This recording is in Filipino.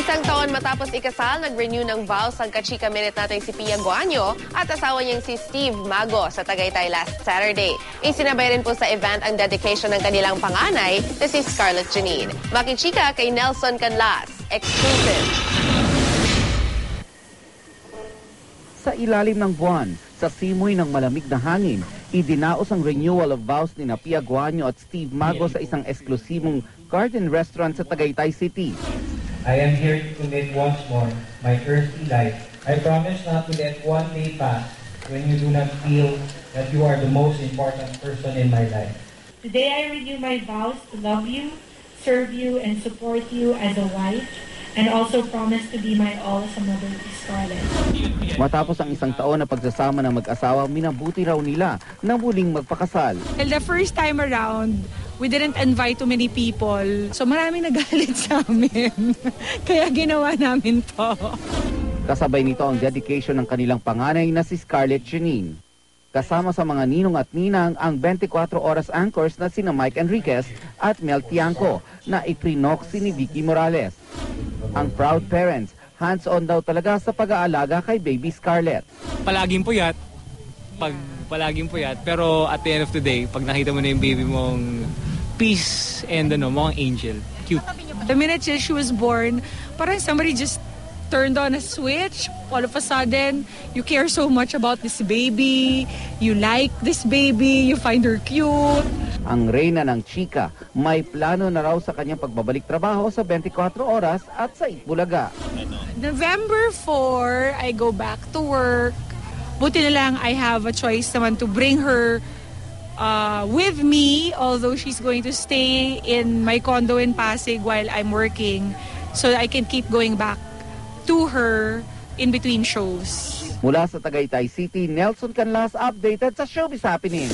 Isang taon matapos ikasal, nag-renew ng vows ang kachika minute natin si Pia Guanyo at asawa niyang si Steve Mago sa Tagaytay last Saturday. Isinabay rin po sa event ang dedication ng kanilang panganay na si Scarlett Janine. Makichika kay Nelson Canlas. Exclusive. Sa ilalim ng buwan, sa simoy ng malamig na hangin, idinaos ang renewal of vows ni Pia Guanyo at Steve Mago sa isang eksklusibong garden restaurant sa Tagaytay City. I am here to commit once more my earthly life. I promise not to let one day pass when you do not feel that you are the most important person in my life. Today I renew my vows to love you, serve you, and support you as a wife, and also promise to be my all as a mother to Scarlett. Matapos ang isang taon na pagsasama ng mag-asawa, minabuti raw nila na muling magpakasal. Well, the first time around, we didn't invite too many people. So maraming nagalit sa amin. Kaya ginawa namin to. Kasabay nito ang dedication ng kanilang panganay na si Scarlett Janine. Kasama sa mga ninong at ninang ang 24 oras anchors na sina Mike Enriquez at Mel Tiangco na ipinoksi ni Vicky Morales. Ang proud parents, hands-on daw talaga sa pag-aalaga kay baby Scarlett. Palaging puyat, pero at the end of the day, pag nakita mo na yung baby mong peace and mukhang angel, cute. The minute she was born, parang somebody just turned on a switch. All of a sudden, you care so much about this baby, you like this baby, you find her cute. Ang reyna ng chika, may plano na raw sa kanyang pagbabalik trabaho sa 24 oras at sa Itbulaga. November 4, I go back to work. Buti na lang I have a choice naman to bring her with me, although she's going to stay in my condo in Pasig while I'm working, so I can keep going back to her in between shows. Mula sa Tagaytay City, Nelson Canlas updated sa Showbiz Happening.